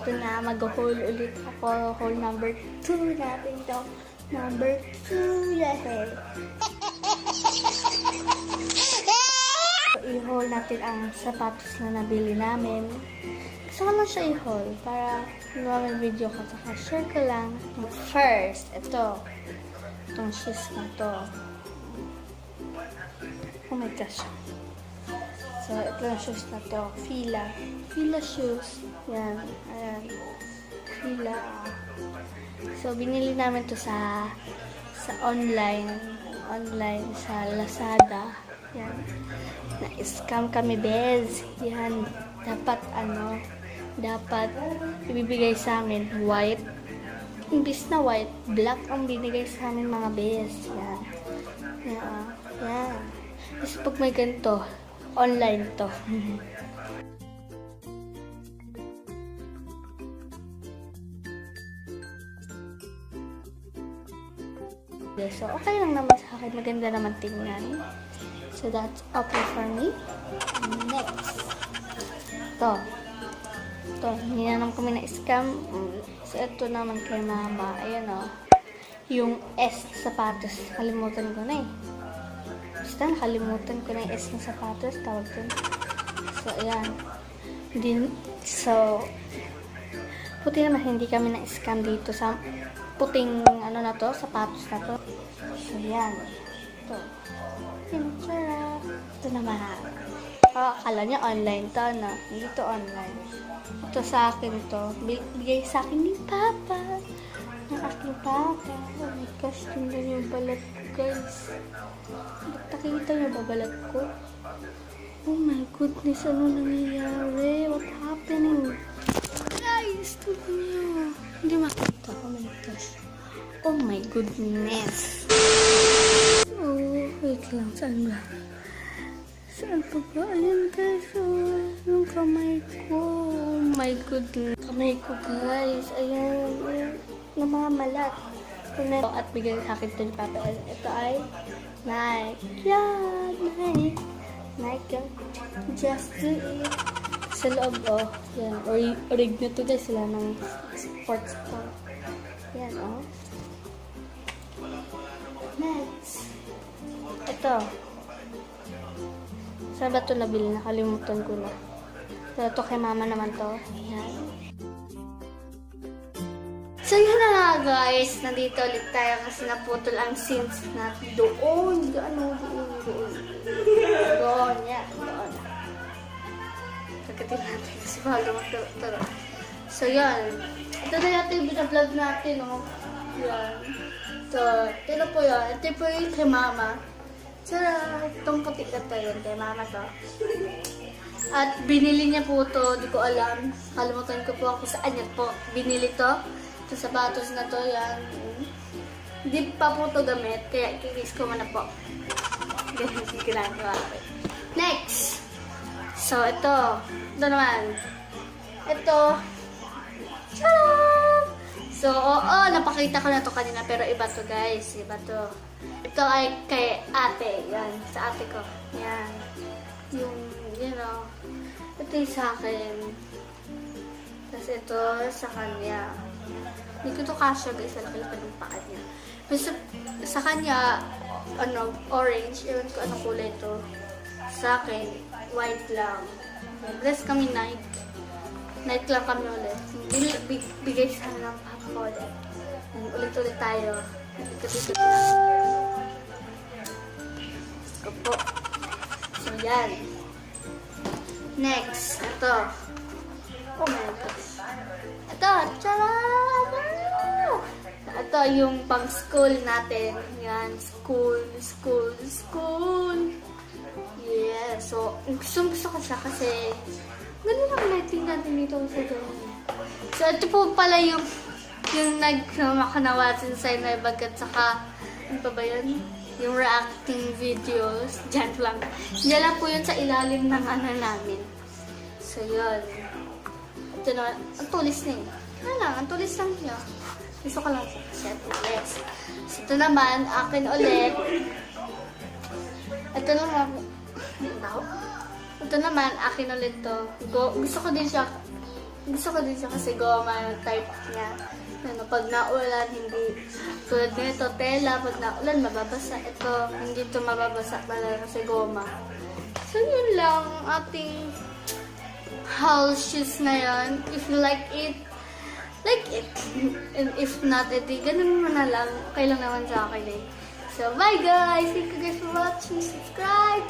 ito na, mag-haul ulit ako. Haul number 2 natin to. Number 2, yay! So, i-haul natin ang sapatos na nabili namin. Gusto ko lang siya i-haul para may video ko. Saka share ko lang. First, ito. Itong shoes na to. Oh my gosh. So, ito yung shoes na to. Fila. Fila shoes. Yan. Ayan. Fila. So, binili namin to sa online. Online. Sa Lazada. Yan. Na-scam kami, bez. Yan. Dapat, dapat ibibigay sa amin white. Imbis na white, black ang binigay sa amin, mga bez. Yan. Yan. Yan. Kasi pag may ganito, online to. So, okay lang naman sa akin. Maganda naman tingnan. So, that's okay for me. Next. Ito. Ito. Hindi na naman kami na-scam. So, ito naman kay mama. Ayan o. Yung S sapatos. Kalimutan ko na eh. Basta nakalimutan ko na yung S na sapatos. Tawag dun. So, ayan. So, puti naman hindi kami na-scam dito sa puting na to, sapatos na to. So, yan. Ito. Pintura. Ito naman. Akala niya online to, no? Hindi to online. Ito sa akin to. Bigay sa akin ni Papa. Ng aking Papa. Oh my gosh, tingnan yung balat ko, guys. Nakikita niyo ba balat ko? Oh my goodness, ano nangyayari? What happening? Guys, tingnan niyo. Hindi makita. Oh my gosh. Oh my goodness. Oh, wait lang. Saan ba? Saan pa ba? Ayan guys. Oh, yung kamay ko. Oh my goodness. Kamay ko guys. Ayan. Namamalat. At bigyan sa akin ito ni Papa. Ito ay Nike. Yeah, Nike. Nike. Just do it. Sa loob, oh. Yan. Orig na to guys. Sila ng sports store. Yan, oh. Next. Ito. Saan ba ito nabili? Nakalimutan ko na. Ito kay mama naman to. Yan. So, yun na nga guys. Nandito ulit tayo kasi naputol ang scenes natin doon. Doon. Yan. Doon. Pagkatin natin kasi bago magturo. So, yan. Ito na natin yung binablog natin, oh. Yan. Ito po yun. Ito po yung kay mama. Tara, itong puti na to yun. Kay mama to. At binili niya po to. Di ko alam. Kalimutan ko po ako saan niya po. Binili to. Ito sapatos na to. Yan. Hindi pa po to gamit. Kaya ikikis ko muna po. Ganyan yung ginagawa ko. Next! So, ito. Ito naman. Ito. Tara! So, oo, napakita ko na to kanina, pero iba to guys, iba to. Ito ay kay ate, yan, sa ate ko. Yan. Yung, ito yung sa akin. Tapos ito sa kanya. Hindi ko to kasya guys, malaki pa ng paa niya. Basta sa kanya, orange, ewan ko anong kulay to. Sa akin, white lang. Dress kami Nike. Night lang kami ulit. Bigay sa ng papa ko ulit. Ulit-ulit tayo. Ikot-ikot lang. Opo. So, yan. Next. Ito. Oh my gosh. Ito. Tcharam! Ito yung pang school natin. Yan. School. Yeah. So, gusto ko siya kasi ganun ang lighting natin dito sa gawin. So, ito po pala yung nagmakanawasin sa inay bagat saka, ano pa ba yun? Yung reacting videos. Diyan lang. Diyan lang po yun sa ilalim ng namin. So, yun. Ito naman. Ang tulis na yun. Ang tulis lang niya. Gusto ko lang siya tulis. So, ito naman, akin ulit. Ito naman, akin ulit to. Gusto ko din siya Gusto ko din siya kasi goma yung type niya. Ano, pag naulan, hindi tulad nito, tela, pag naulan, mababasa. Ito, hindi ito mababasa talaga kasi goma. So, yun lang ang ating haul shoes ngayon. If you like it, like it. And if not, edi ganun mo na lang. Okay lang naman sa akin eh. So, bye guys! Thank you guys for watching. Subscribe!